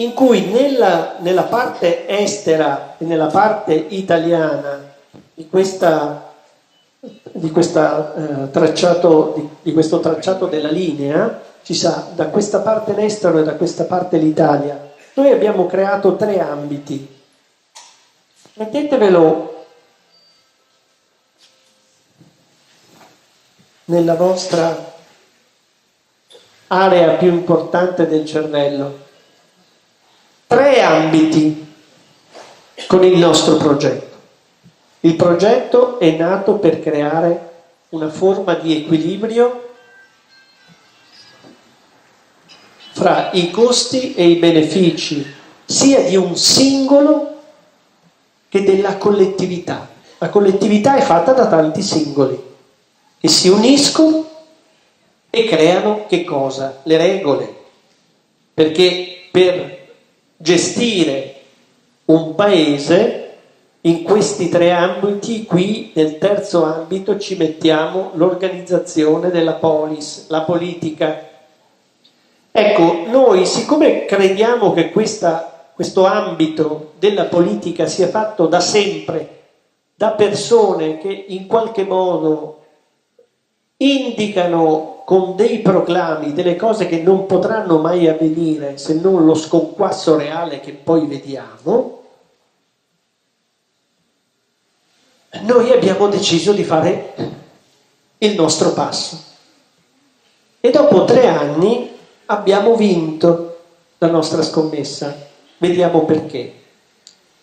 in cui nella parte estera e nella parte italiana di questo tracciato della linea, ci sa da questa parte l'estero e da questa parte l'Italia. Noi abbiamo creato 3 ambiti. Mettetevelo nella vostra area più importante del cervello. 3 ambiti con il nostro progetto. Il progetto è nato per creare una forma di equilibrio fra i costi e i benefici, sia di un singolo che della collettività. La collettività è fatta da tanti singoli che si uniscono e creano che cosa? Le regole. Perché per gestire un paese, in questi 3 ambiti, qui nel terzo ambito ci mettiamo l'organizzazione della polis, la politica. Ecco, noi siccome crediamo che questo ambito della politica sia fatto da sempre, da persone che in qualche modo indicano con dei proclami delle cose che non potranno mai avvenire se non lo sconquasso reale che poi vediamo, noi abbiamo deciso di fare il nostro passo. E dopo 3 anni abbiamo vinto la nostra scommessa. Vediamo perché.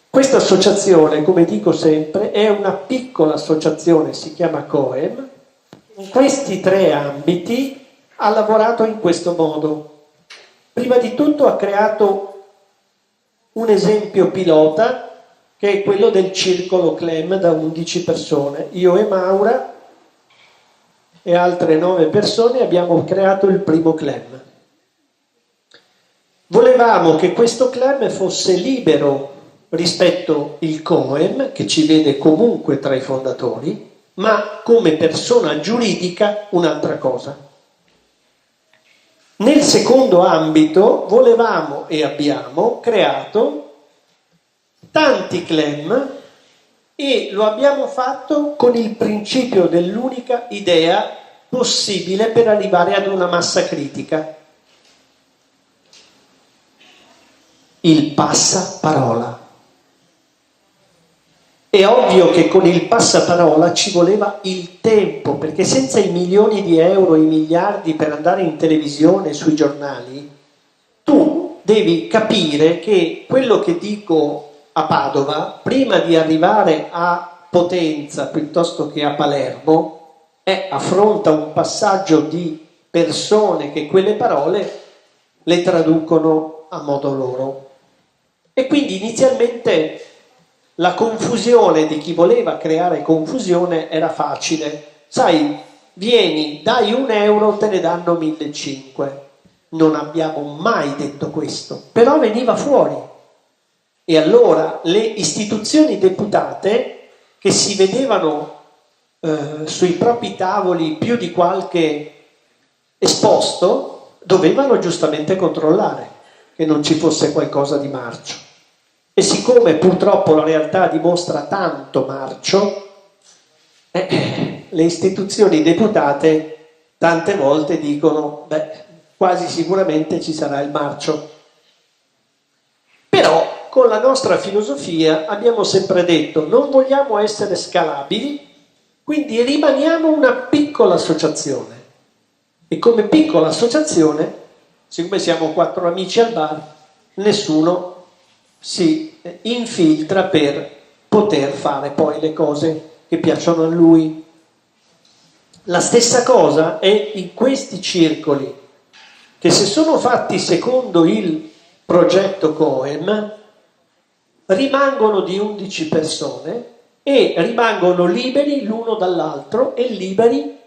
Questa associazione, come dico sempre, è una piccola associazione, si chiama COEM. In questi 3 ambiti ha lavorato in questo modo. Prima di tutto ha creato un esempio pilota, che è quello del circolo CLEM da 11 persone. Io e Maura e altre 9 persone abbiamo creato il primo CLEM. Volevamo che questo CLEM fosse libero rispetto al COEM, che ci vede comunque tra i fondatori, ma come persona giuridica un'altra cosa. Nel secondo ambito volevamo e abbiamo creato tanti CLEM e lo abbiamo fatto con il principio dell'unica idea possibile per arrivare ad una massa critica. Il passaparola. È ovvio che con il passaparola ci voleva il tempo, perché senza i milioni di euro, i miliardi per andare in televisione, sui giornali, tu devi capire che quello che dico a Padova, prima di arrivare a Potenza piuttosto che a Palermo, affronta un passaggio di persone che quelle parole le traducono a modo loro. E quindi inizialmente la confusione di chi voleva creare confusione era facile. Sai, vieni, dai 1 euro, te ne danno 1.500. Non abbiamo mai detto questo, però veniva fuori. E allora le istituzioni deputate, che si vedevano sui propri tavoli più di qualche esposto, dovevano giustamente controllare che non ci fosse qualcosa di marcio. E siccome purtroppo la realtà dimostra tanto marcio, le istituzioni deputate tante volte dicono, quasi sicuramente ci sarà il marcio. Però con la nostra filosofia abbiamo sempre detto non vogliamo essere scalabili, quindi rimaniamo una piccola associazione. E come piccola associazione, siccome siamo 4 amici al bar, nessuno si infiltra per poter fare poi le cose che piacciono a lui. La stessa cosa è in questi circoli, che se sono fatti secondo il progetto COEM, rimangono di 11 persone e rimangono liberi l'uno dall'altro e liberi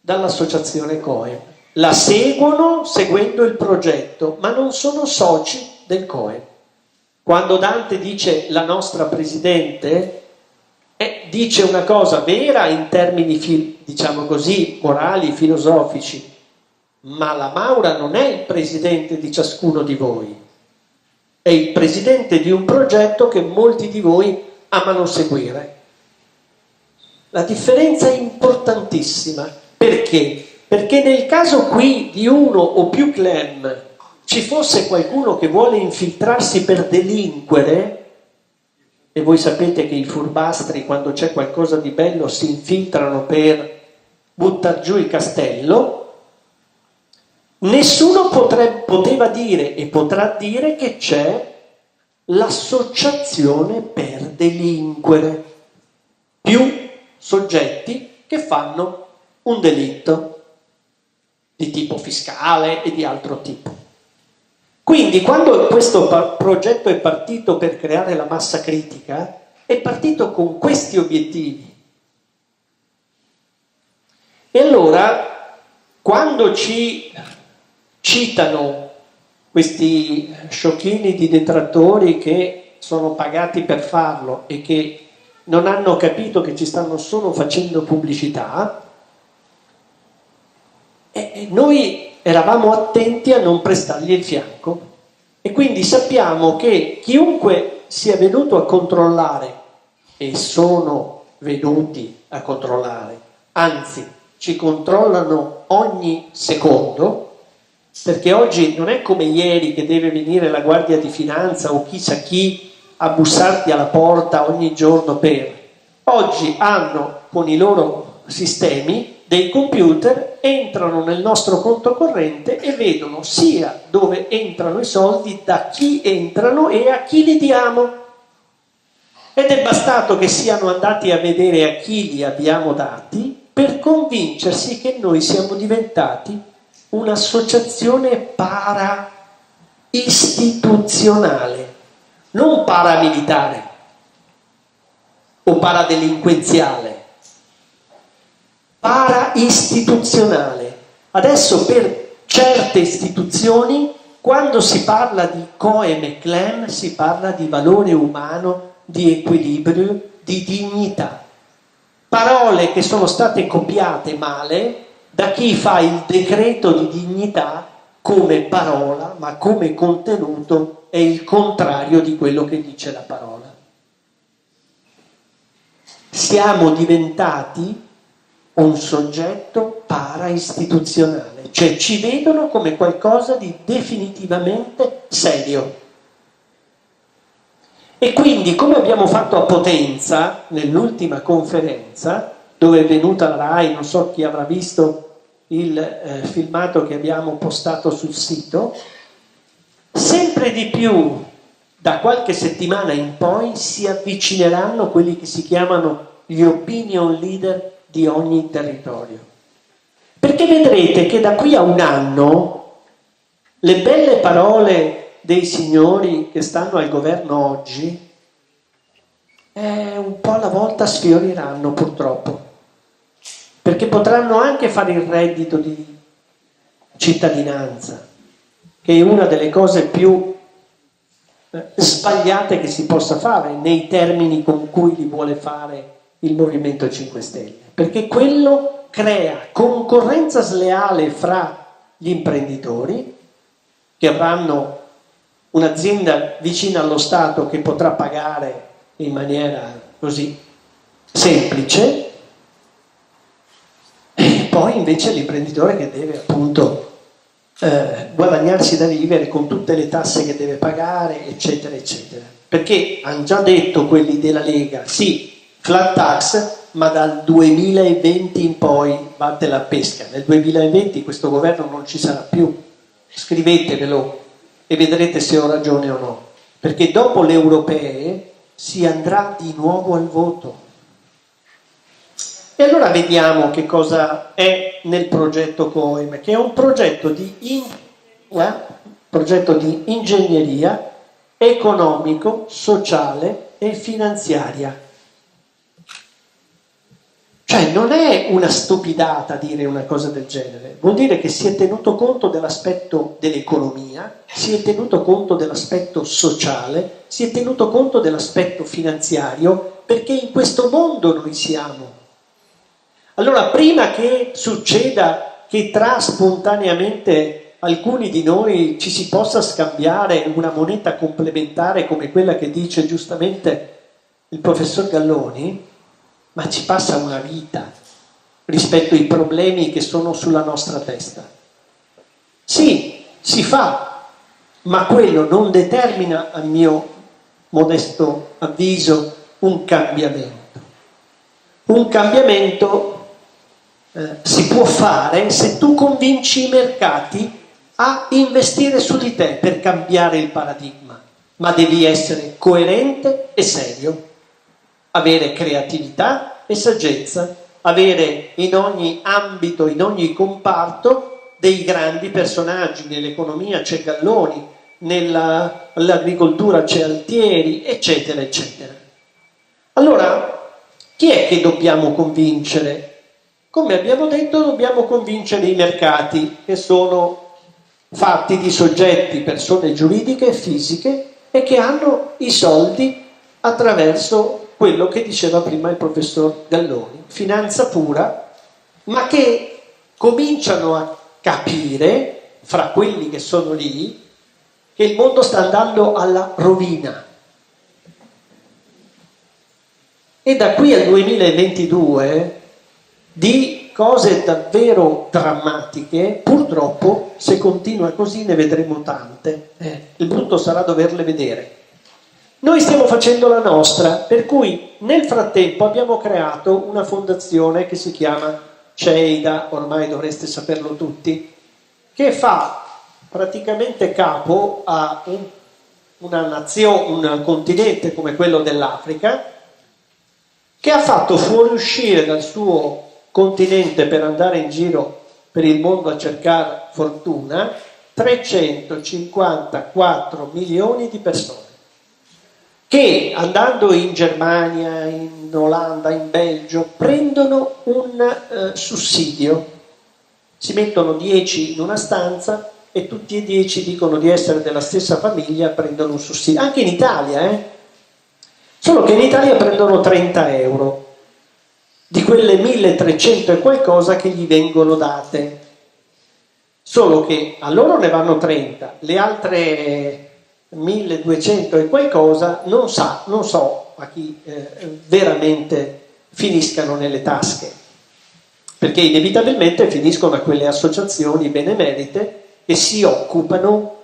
dall'associazione COEM. La seguono seguendo il progetto, ma non sono soci del COEM. Quando Dante dice la nostra presidente, dice una cosa vera in termini, diciamo così, morali, filosofici, ma la Maura non è il presidente di ciascuno di voi. è il presidente di un progetto che molti di voi amano seguire. La differenza è importantissima. Perché? Perché nel caso qui di uno o più clan ci fosse qualcuno che vuole infiltrarsi per delinquere, e voi sapete che i furbastri quando c'è qualcosa di bello si infiltrano per buttar giù il castello, nessuno poteva dire e potrà dire che c'è l'associazione per delinquere, più soggetti che fanno un delitto di tipo fiscale e di altro tipo. Quindi quando questo progetto è partito per creare la massa critica, è partito con questi obiettivi. E allora, quando ci citano questi sciocchini di detrattori che sono pagati per farlo e che non hanno capito che ci stanno solo facendo pubblicità, e noi eravamo attenti a non prestargli il fianco. E quindi sappiamo che chiunque sia venuto a controllare, e sono venuti a controllare, anzi ci controllano ogni secondo, perché oggi non è come ieri che deve venire la Guardia di Finanza o chissà chi a bussarti alla porta ogni giorno per. Oggi hanno con i loro sistemi dei computer, entrano nel nostro conto corrente e vedono sia dove entrano i soldi, da chi entrano e a chi li diamo. Ed è bastato che siano andati a vedere a chi li abbiamo dati per convincersi che noi siamo diventati un'associazione para-istituzionale, non paramilitare o paradelinquenziale, para-istituzionale. Adesso per certe istituzioni, quando si parla di coem e clan, si parla di valore umano, di equilibrio, di dignità. Parole che sono state copiate male da chi fa il decreto di dignità come parola, ma come contenuto è il contrario di quello che dice la parola. Siamo diventati un soggetto para-istituzionale, cioè ci vedono come qualcosa di definitivamente serio. E quindi, come abbiamo fatto a Potenza nell'ultima conferenza, dove è venuta la RAI, non so chi avrà visto il filmato che abbiamo postato sul sito, sempre di più da qualche settimana in poi si avvicineranno quelli che si chiamano gli opinion leader di ogni territorio. Perché vedrete che da qui a un anno le belle parole dei signori che stanno al governo oggi un po' alla volta sfioriranno purtroppo, perché potranno anche fare il reddito di cittadinanza, che è una delle cose più sbagliate che si possa fare nei termini con cui li vuole fare il Movimento 5 Stelle, perché quello crea concorrenza sleale fra gli imprenditori che avranno un'azienda vicina allo Stato che potrà pagare in maniera così semplice, e poi invece l'imprenditore che deve appunto guadagnarsi da vivere con tutte le tasse che deve pagare, eccetera, eccetera. Perché hanno già detto quelli della Lega, sì, flat tax, ma dal 2020 in poi batte la pesca. Nel 2020 questo governo non ci sarà più. Scrivetevelo e vedrete se ho ragione o no. Perché dopo le europee si andrà di nuovo al voto. E allora vediamo che cosa è nel progetto COEM, che è un progetto di ingegneria economico, sociale e finanziaria. Cioè non è una stupidata dire una cosa del genere, vuol dire che si è tenuto conto dell'aspetto dell'economia, si è tenuto conto dell'aspetto sociale, si è tenuto conto dell'aspetto finanziario, perché in questo mondo noi siamo. Allora, prima che succeda che spontaneamente alcuni di noi ci si possa scambiare una moneta complementare come quella che dice giustamente il professor Galloni, ma ci passa una vita rispetto ai problemi che sono sulla nostra testa. Sì, si fa, ma quello non determina, a mio modesto avviso, un cambiamento. Un cambiamento si può fare se tu convinci i mercati a investire su di te per cambiare il paradigma, ma devi essere coerente e serio, avere creatività e saggezza, avere in ogni ambito, in ogni comparto dei grandi personaggi. Nell'economia c'è Galloni, nell'agricoltura c'è Altieri, eccetera, eccetera. Allora, chi è che dobbiamo convincere? Come abbiamo detto, dobbiamo convincere i mercati, che sono fatti di soggetti, persone giuridiche e fisiche, e che hanno i soldi attraverso quello che diceva prima il professor Galloni, finanza pura, ma che cominciano a capire, fra quelli che sono lì, che il mondo sta andando alla rovina. E da qui al 2022 di cose davvero drammatiche, purtroppo, se continua così ne vedremo tante. Il brutto sarà doverle vedere. Noi stiamo facendo la nostra, per cui nel frattempo abbiamo creato una fondazione che si chiama CEIDA, ormai dovreste saperlo tutti, che fa praticamente capo a una nazione, un continente come quello dell'Africa, che ha fatto fuoriuscire dal suo continente per andare in giro per il mondo a cercare fortuna 354 milioni di persone, che andando in Germania, in Olanda, in Belgio, prendono un sussidio. Si mettono 10 in una stanza e tutti e 10 dicono di essere della stessa famiglia, prendono un sussidio. Anche in Italia, Solo che in Italia prendono 30 euro di quelle 1300 e qualcosa che gli vengono date. Solo che a loro ne vanno 30, le altre 1200 e qualcosa non so a chi veramente finiscano nelle tasche, perché inevitabilmente finiscono a quelle associazioni benemerite che si occupano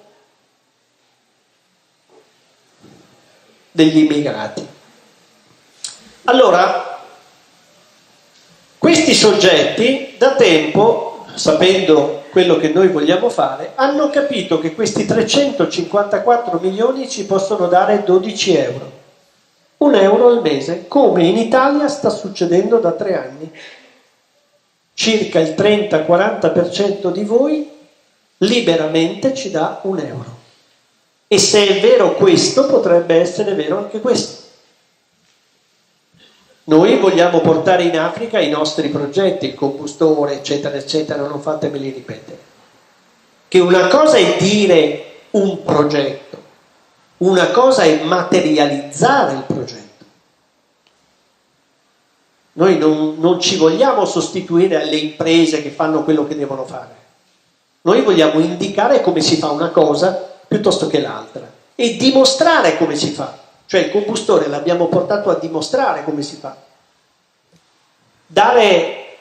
degli immigrati. Allora, questi soggetti da tempo, sapendo quello che noi vogliamo fare, hanno capito che questi 354 milioni ci possono dare 12 euro. 1 euro al mese, come in Italia sta succedendo da 3 anni. Circa il 30-40% di voi liberamente ci dà 1 euro. E se è vero questo, potrebbe essere vero anche questo. Noi vogliamo portare in Africa i nostri progetti, il compostore, eccetera, eccetera, non fatemeli ripetere. Che una cosa è dire un progetto, una cosa è materializzare il progetto. Noi non ci vogliamo sostituire alle imprese che fanno quello che devono fare. Noi vogliamo indicare come si fa una cosa piuttosto che l'altra e dimostrare come si fa. Cioè il compostore l'abbiamo portato a dimostrare come si fa. Dare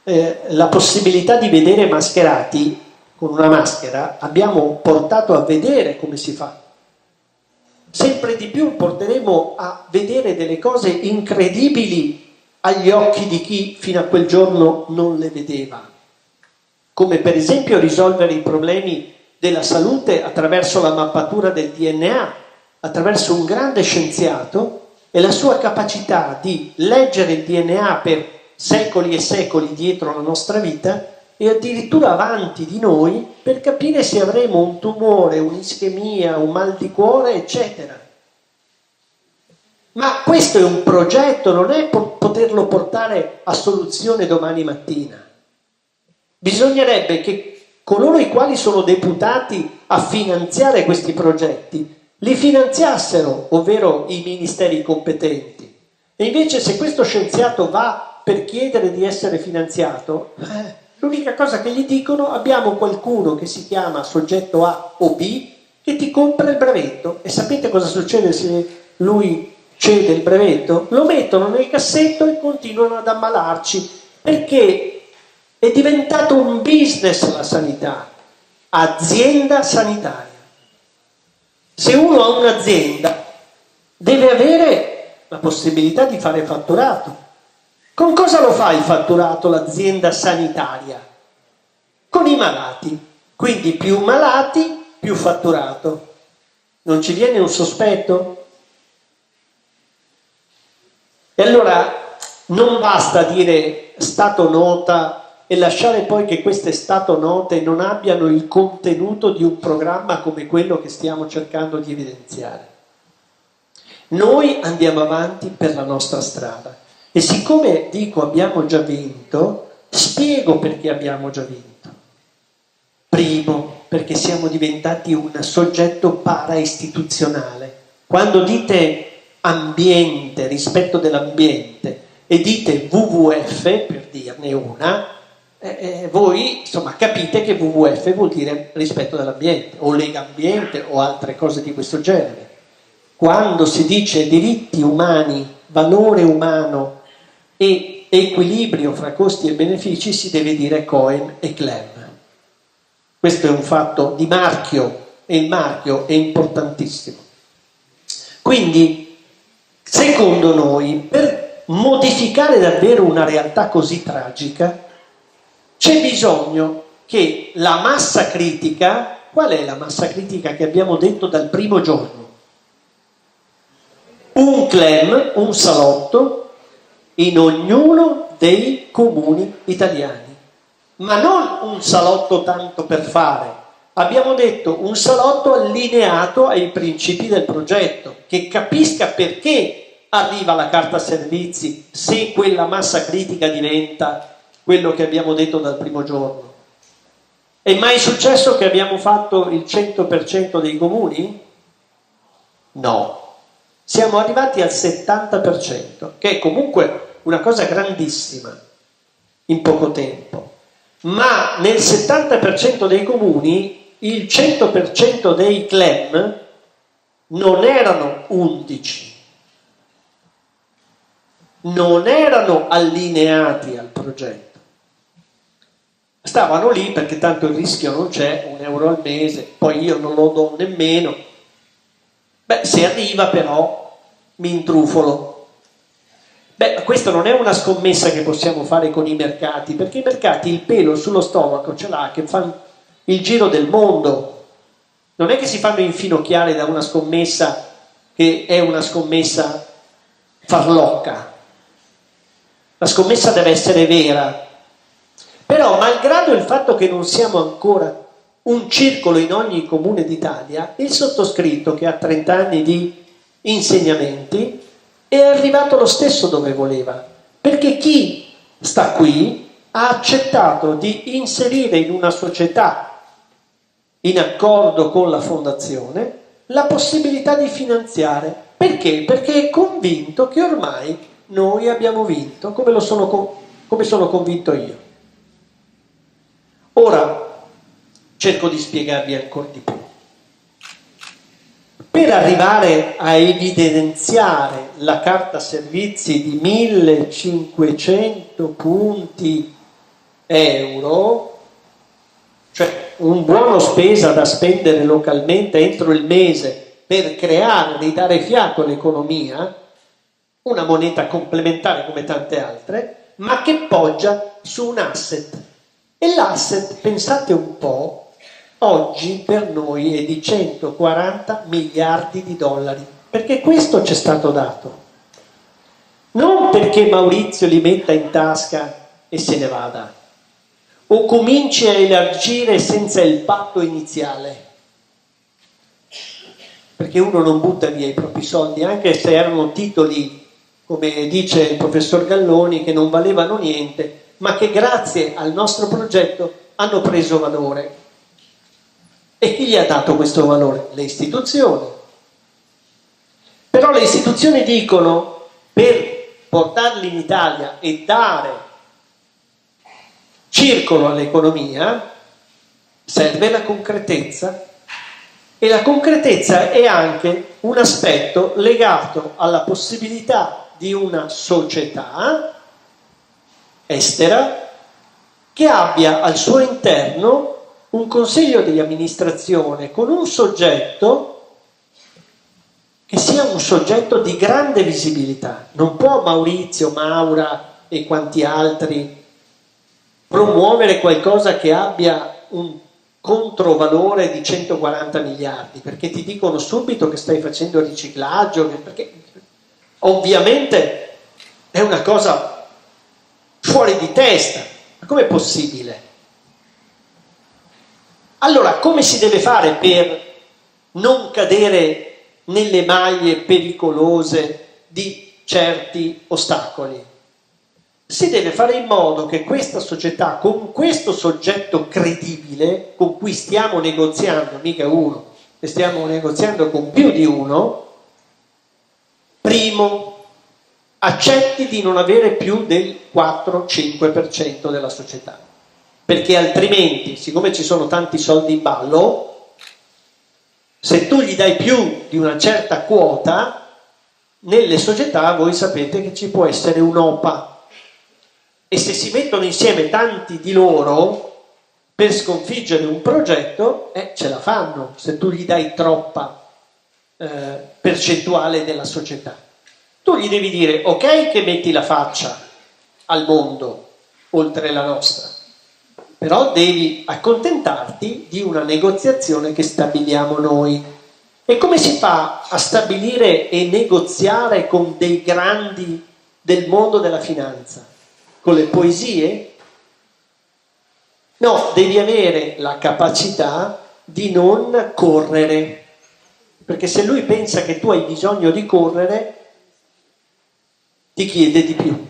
la possibilità di vedere mascherati con una maschera, abbiamo portato a vedere come si fa. Sempre di più porteremo a vedere delle cose incredibili agli occhi di chi fino a quel giorno non le vedeva. Come per esempio risolvere i problemi della salute attraverso la mappatura del DNA, attraverso un grande scienziato e la sua capacità di leggere il DNA per secoli e secoli dietro la nostra vita e addirittura avanti di noi per capire se avremo un tumore, un'ischemia, un mal di cuore, eccetera. Ma questo è un progetto, non è poterlo portare a soluzione domani mattina. Bisognerebbe che coloro i quali sono deputati a finanziare questi progetti li finanziassero, ovvero i ministeri competenti. E invece se questo scienziato va per chiedere di essere finanziato, L'unica cosa che gli dicono: abbiamo qualcuno che si chiama soggetto A o B che ti compra il brevetto. E sapete cosa succede se lui cede il brevetto? Lo mettono nel cassetto e continuano ad ammalarci, perché è diventato un business la sanità, azienda sanitaria. Se uno ha un'azienda deve avere la possibilità di fare fatturato. Con cosa lo fa il fatturato l'azienda sanitaria? Con i malati. Quindi più malati, più fatturato. Non ci viene un sospetto? E allora non basta dire stato nota e lasciare poi che queste stato note non abbiano il contenuto di un programma come quello che stiamo cercando di evidenziare. Noi andiamo avanti per la nostra strada e siccome dico abbiamo già vinto, spiego perché abbiamo già vinto. Primo, perché siamo diventati un soggetto para-istituzionale. Quando dite ambiente, rispetto dell'ambiente, e dite WWF, per dirne una, voi insomma capite che WWF vuol dire rispetto dell'ambiente, o Lega Ambiente, o altre cose di questo genere. Quando si dice diritti umani, valore umano e equilibrio fra costi e benefici, si deve dire Cohen e Clem. Questo è un fatto di marchio, e il marchio è importantissimo. Quindi, secondo noi, per modificare davvero una realtà così tragica, c'è bisogno che la massa critica, qual è la massa critica che abbiamo detto dal primo giorno? Un CLEM, un salotto, in ognuno dei comuni italiani. Ma non un salotto tanto per fare. Abbiamo detto un salotto allineato ai principi del progetto, che capisca perché arriva la carta servizi se quella massa critica diventa quello che abbiamo detto dal primo giorno. È mai successo che abbiamo fatto il 100% dei comuni? No. Siamo arrivati al 70%, che è comunque una cosa grandissima in poco tempo. Ma nel 70% dei comuni il 100% dei CLEM non erano 11, non erano allineati al progetto. Stavano lì perché tanto il rischio non c'è, €1 al mese, poi io non lo do nemmeno. Beh, se arriva però mi intrufolo. Beh, questa non è una scommessa che possiamo fare con i mercati, perché i mercati il pelo sullo stomaco ce l'ha, che fanno il giro del mondo. Non è che si fanno infinocchiare da una scommessa che è una scommessa farlocca. La scommessa deve essere vera. Però, malgrado il fatto che non siamo ancora un circolo in ogni comune d'Italia, il sottoscritto, che ha 30 anni di insegnamenti, è arrivato lo stesso dove voleva, perché chi sta qui ha accettato di inserire in una società, in accordo con la fondazione, la possibilità di finanziare. Perché? Perché è convinto che ormai noi abbiamo vinto, come sono convinto io. Ora cerco di spiegarvi ancora di più. Per arrivare a evidenziare la carta servizi di 1500 punti euro, cioè un buono spesa da spendere localmente entro il mese per creare, ridare fiato all'economia, una moneta complementare come tante altre, ma che poggia su un asset. E l'asset, pensate un po', oggi per noi è di 140 miliardi di dollari, perché questo ci è stato dato. Non perché Maurizio li metta in tasca e se ne vada, o cominci a elargire senza il patto iniziale, perché uno non butta via i propri soldi, anche se erano titoli, come dice il professor Galloni, che non valevano niente, ma che grazie al nostro progetto hanno preso valore. E chi gli ha dato questo valore? Le istituzioni. Però le istituzioni dicono, per portarli in Italia e dare circolo all'economia, serve la concretezza, e la concretezza è anche un aspetto legato alla possibilità di una società estera che abbia al suo interno un consiglio di amministrazione con un soggetto che sia un soggetto di grande visibilità. Non può Maurizio, Maura e quanti altri promuovere qualcosa che abbia un controvalore di 140 miliardi, perché ti dicono subito che stai facendo riciclaggio, perché ovviamente è una cosa fuori di testa. Ma com'è possibile? Allora, come si deve fare per non cadere nelle maglie pericolose di certi ostacoli? Si deve fare in modo che questa società, con questo soggetto credibile, con cui stiamo negoziando, mica uno, e stiamo negoziando con più di uno, primo, accetti di non avere più del 4-5% della società, perché altrimenti, siccome ci sono tanti soldi in ballo, se tu gli dai più di una certa quota, nelle società voi sapete che ci può essere un'OPA, e se si mettono insieme tanti di loro per sconfiggere un progetto, ce la fanno, se tu gli dai troppa percentuale della società. Tu gli devi dire, ok, che metti la faccia al mondo oltre la nostra, però devi accontentarti di una negoziazione che stabiliamo noi. E come si fa a stabilire e negoziare con dei grandi del mondo della finanza? Con le poesie? No, devi avere la capacità di non correre, perché se lui pensa che tu hai bisogno di correre, ti chiede di più.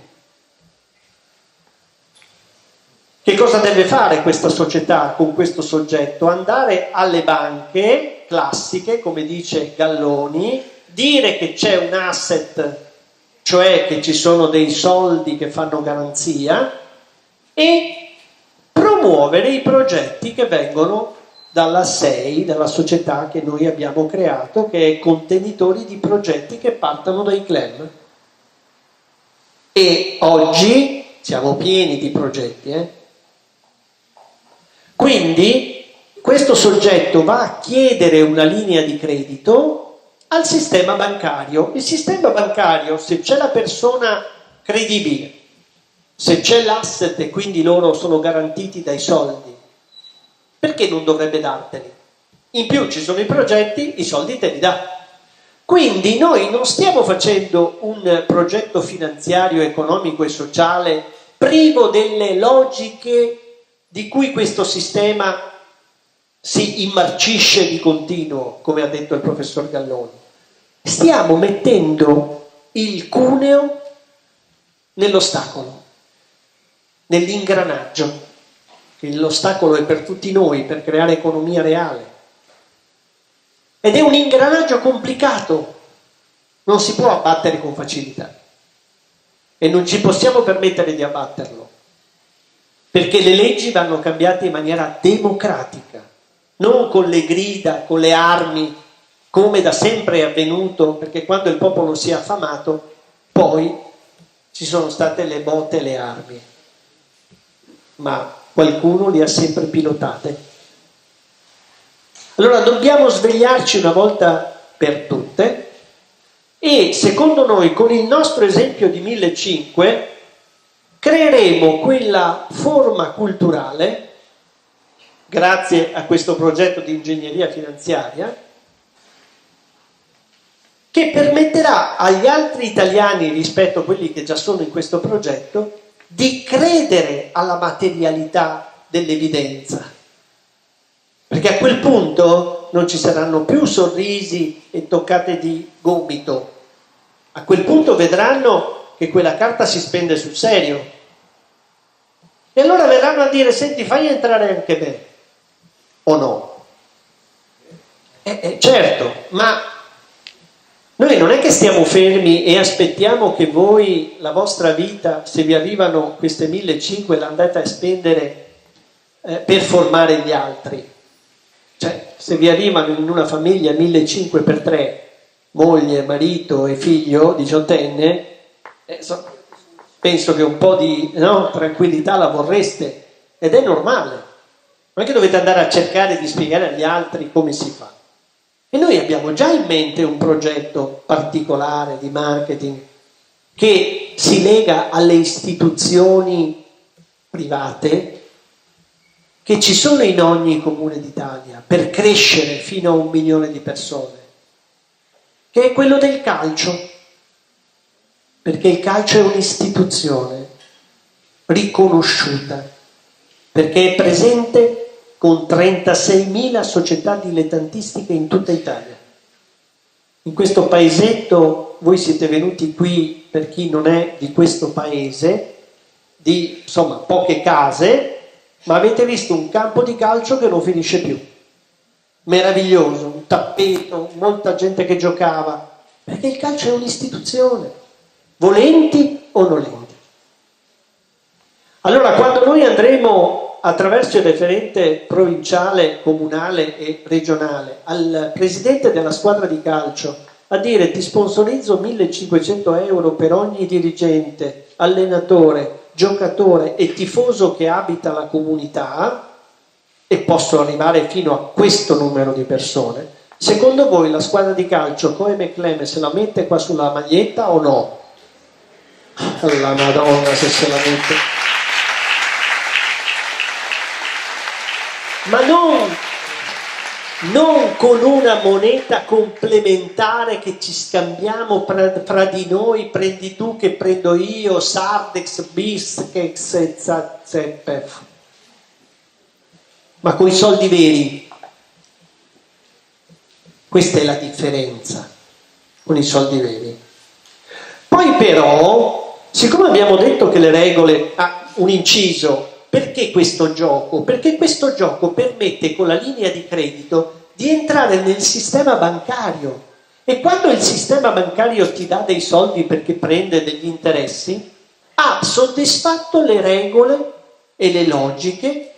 Che cosa deve fare questa società con questo soggetto? Andare alle banche classiche, come dice Galloni, dire che c'è un asset, cioè che ci sono dei soldi che fanno garanzia, e promuovere i progetti che vengono dalla SEI, dalla società che noi abbiamo creato, che è contenitori di progetti che partono dai club. E oggi siamo pieni di progetti. Quindi questo soggetto va a chiedere una linea di credito al sistema bancario. Il sistema bancario, se c'è la persona credibile, se c'è l'asset e quindi loro sono garantiti dai soldi, perché non dovrebbe darteli? In più ci sono i progetti, i soldi te li dà. Quindi noi non stiamo facendo un progetto finanziario, economico e sociale privo delle logiche di cui questo sistema si immarcisce di continuo, come ha detto il professor Galloni. Stiamo mettendo il cuneo nell'ostacolo, nell'ingranaggio, che l'ostacolo è per tutti noi, per creare economia reale. Ed è un ingranaggio complicato, non si può abbattere con facilità e non ci possiamo permettere di abbatterlo, perché le leggi vanno cambiate in maniera democratica, non con le grida, con le armi, come da sempre è avvenuto, perché quando il popolo si è affamato, poi ci sono state le botte e le armi, ma qualcuno le ha sempre pilotate. Allora dobbiamo svegliarci una volta per tutte e, secondo noi, con il nostro esempio di 1500 creeremo quella forma culturale, grazie a questo progetto di ingegneria finanziaria, che permetterà agli altri italiani, rispetto a quelli che già sono in questo progetto, di credere alla materialità dell'evidenza. Perché a quel punto non ci saranno più sorrisi e toccate di gomito. A quel punto vedranno che quella carta si spende sul serio. E allora verranno a dire, senti, fai entrare anche me. O no? Certo, ma Noi non è che stiamo fermi e aspettiamo che voi, la vostra vita, se vi arrivano queste 1.500, l'andate a spendere per formare gli altri. Cioè, se vi arrivano in una famiglia 1.500 per 3, moglie, marito e figlio, 18enne, penso che un po' di tranquillità la vorreste, ed è normale. Non è che dovete andare a cercare di spiegare agli altri come si fa. E noi abbiamo già in mente un progetto particolare di marketing che si lega alle istituzioni private che ci sono in ogni comune d'Italia per crescere fino a 1 milione di persone, che è quello del calcio, perché il calcio è un'istituzione riconosciuta, perché è presente con 36.000 società dilettantistiche in tutta Italia. In questo paesetto, voi siete venuti qui, per chi non è di questo paese, di insomma poche case, ma avete visto un campo di calcio che non finisce più. Meraviglioso, un tappeto, molta gente che giocava, perché il calcio è un'istituzione, volenti o nolenti. Allora, quando noi andremo attraverso il referente provinciale, comunale e regionale al presidente della squadra di calcio a dire: ti sponsorizzo 1.500 euro per ogni dirigente, allenatore, giocatore e tifoso che abita la comunità, e posso arrivare fino a questo numero di persone, secondo voi la squadra di calcio Coeme Cleme se la mette qua sulla maglietta o no? La Madonna se la mette. Ma non con una moneta complementare che ci scambiamo fra di noi, prendi tu che prendo io, Sardex, Biskex e Zazzepef, ma con i soldi veri. Questa è la differenza, con i soldi veri. Poi però, siccome abbiamo detto che le regole, un inciso, perché questo gioco? Perché questo gioco permette con la linea di credito di entrare nel sistema bancario, e quando il sistema bancario ti dà dei soldi perché prende degli interessi, ha soddisfatto le regole e le logiche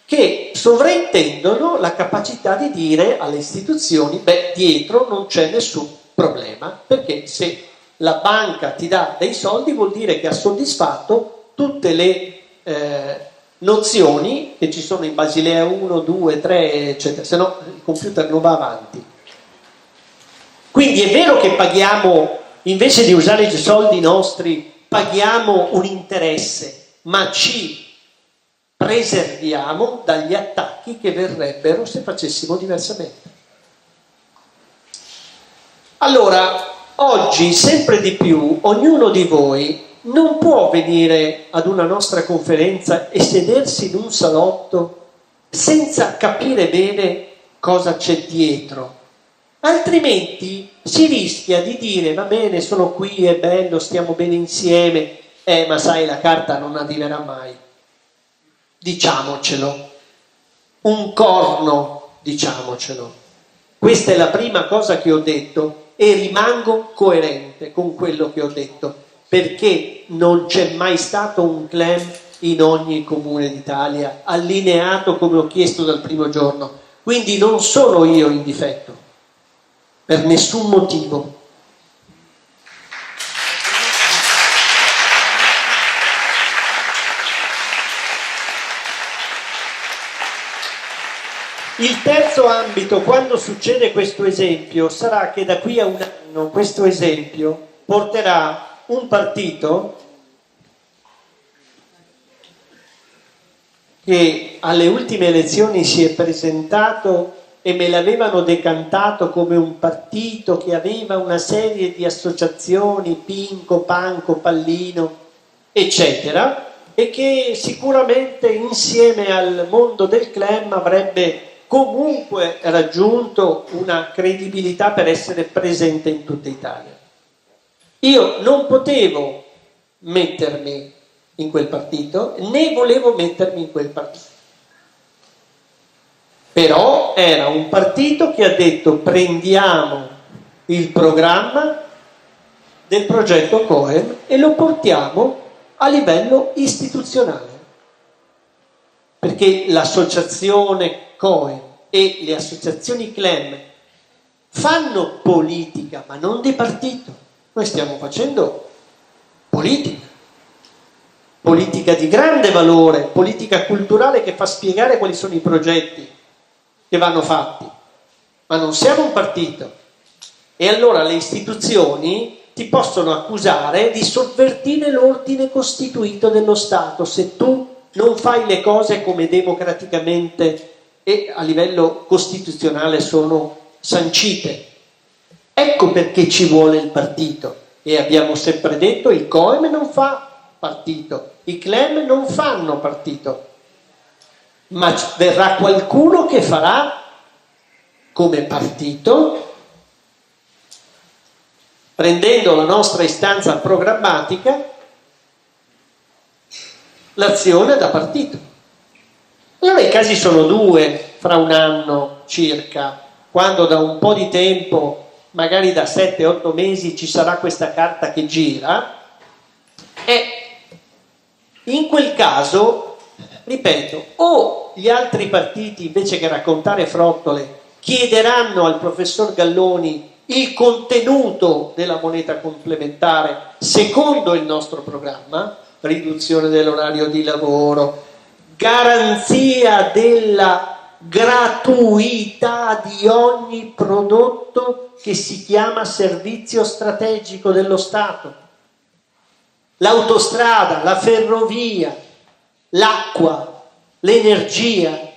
che sovraintendono la capacità di dire alle istituzioni: beh, dietro non c'è nessun problema, perché se la banca ti dà dei soldi vuol dire che ha soddisfatto tutte le nozioni che ci sono in Basilea 1, 2, 3, eccetera, se no il computer non va avanti. Quindi è vero che paghiamo, invece di usare i soldi nostri, paghiamo un interesse, ma ci preserviamo dagli attacchi che verrebbero se facessimo diversamente. Allora, oggi sempre di più ognuno di voi non può venire ad una nostra conferenza e sedersi in un salotto senza capire bene cosa c'è dietro. Altrimenti si rischia di dire: va bene, sono qui, è bello, stiamo bene insieme, ma sai, la carta non arriverà mai. Diciamocelo. Un corno, diciamocelo. Questa è la prima cosa che ho detto e rimango coerente con quello che ho detto, perché non c'è mai stato un clan in ogni comune d'Italia allineato come ho chiesto dal primo giorno. Quindi non sono io in difetto, per nessun motivo. Il terzo ambito, quando succede questo esempio, sarà che da qui a 1 anno questo esempio porterà un partito che alle ultime elezioni si è presentato e me l'avevano decantato come un partito che aveva una serie di associazioni, Pinco, Panco, Pallino, eccetera, e che sicuramente insieme al mondo del clan avrebbe comunque raggiunto una credibilità per essere presente in tutta Italia. Io non potevo mettermi in quel partito, né volevo mettermi in quel partito. Però era un partito che ha detto: prendiamo il programma del progetto COEM e lo portiamo a livello istituzionale. Perché l'associazione COEM e le associazioni CLEM fanno politica, ma non di partito. Noi stiamo facendo politica. Politica di grande valore, politica culturale che fa spiegare quali sono i progetti che vanno fatti. Ma non siamo un partito. E allora le istituzioni ti possono accusare di sovvertire l'ordine costituito dello Stato se tu non fai le cose come democraticamente e a livello costituzionale sono sancite. Ecco perché ci vuole il partito. E abbiamo sempre detto il COEM non fa partito, i CLEM non fanno partito, ma verrà qualcuno che farà come partito, prendendo la nostra istanza programmatica, l'azione da partito. Allora i casi sono due fra un anno circa, quando da un po' di tempo, magari da 7-8 mesi, ci sarà questa carta che gira, e in quel caso, ripeto, o gli altri partiti invece che raccontare frottole chiederanno al professor Galloni il contenuto della moneta complementare secondo il nostro programma, riduzione dell'orario di lavoro, garanzia della gratuità di ogni prodotto che si chiama servizio strategico dello Stato. L'autostrada, la ferrovia, l'acqua, l'energia.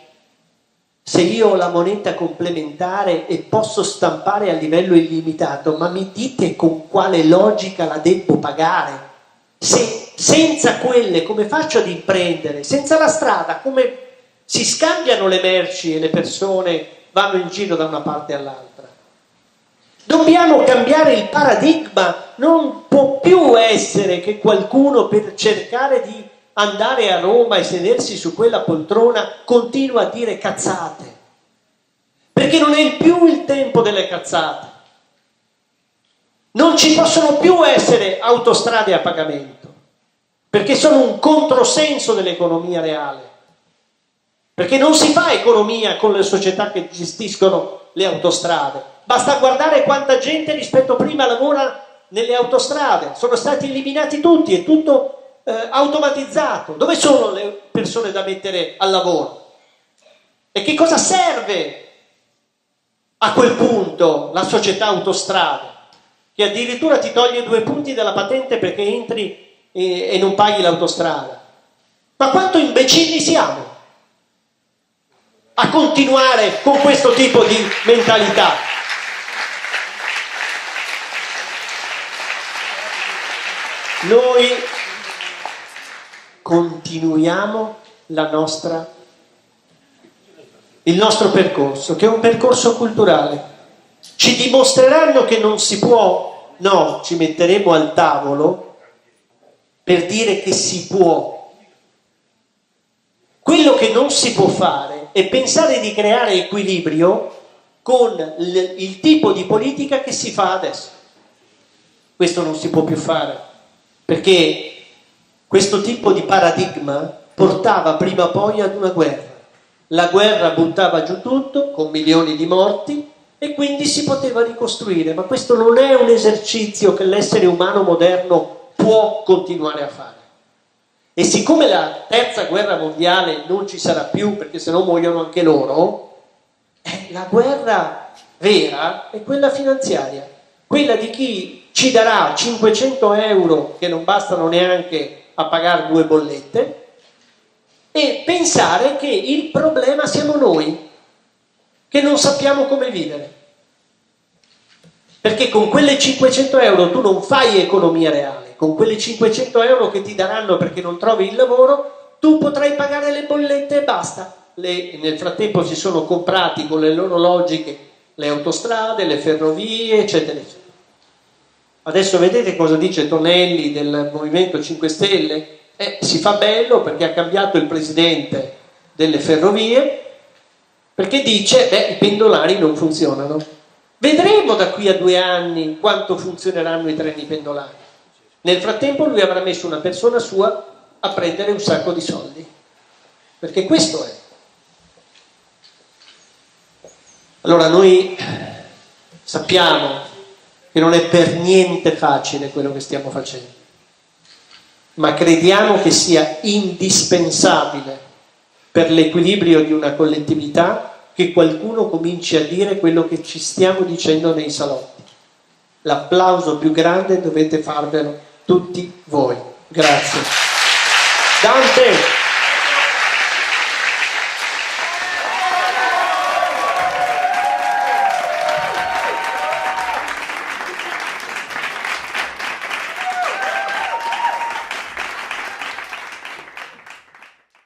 Se io ho la moneta complementare e posso stampare a livello illimitato, ma mi dite con quale logica la devo pagare? Se senza quelle come faccio ad imprendere? Senza la strada come si scambiano le merci e le persone vanno in giro da una parte all'altra? Dobbiamo cambiare il paradigma, non può più essere che qualcuno per cercare di andare a Roma e sedersi su quella poltrona continua a dire cazzate, perché non è più il tempo delle cazzate. Non ci possono più essere autostrade a pagamento, perché sono un controsenso dell'economia reale, perché non si fa economia con le società che gestiscono le autostrade. Basta guardare quanta gente rispetto a prima lavora nelle autostrade, sono stati eliminati tutti, è tutto automatizzato. Dove sono le persone da mettere al lavoro? E che cosa serve a quel punto la società autostrade, che addirittura ti toglie 2 punti dalla patente perché entri e non paghi l'autostrada? Ma quanto imbecilli siamo a continuare con questo tipo di mentalità? Noi continuiamo il nostro percorso, che è un percorso culturale. Ci dimostreranno che non si può, no, ci metteremo al tavolo per dire che si può. Quello che non si può fare è pensare di creare equilibrio con il tipo di politica che si fa adesso. Questo non si può più fare, perché questo tipo di paradigma portava prima o poi ad una guerra. La guerra buttava giù tutto, con milioni di morti, e quindi si poteva ricostruire. Ma questo non è un esercizio che l'essere umano moderno può continuare a fare. E siccome la terza guerra mondiale non ci sarà più, perché sennò muoiono anche loro, la guerra vera è quella finanziaria, quella di chi ci darà 500 euro che non bastano neanche a pagare 2 bollette, e pensare che il problema siamo noi, che non sappiamo come vivere. Perché con quelle 500 euro tu non fai economia reale, con quelle 500 euro che ti daranno perché non trovi il lavoro, tu potrai pagare le bollette e basta. Nel frattempo si sono comprati con le loro logiche le autostrade, le ferrovie, eccetera, eccetera. Adesso vedete cosa dice Tonelli del Movimento 5 Stelle? Si fa bello perché ha cambiato il presidente delle ferrovie, perché dice, i pendolari non funzionano. Vedremo da qui a 2 anni quanto funzioneranno i treni pendolari. Nel frattempo lui avrà messo una persona sua a prendere un sacco di soldi. Perché questo è. Allora noi sappiamo che non è per niente facile quello che stiamo facendo, ma crediamo che sia indispensabile per l'equilibrio di una collettività che qualcuno cominci a dire quello che ci stiamo dicendo nei salotti. L'applauso più grande dovete farvelo tutti voi. Grazie. Dante!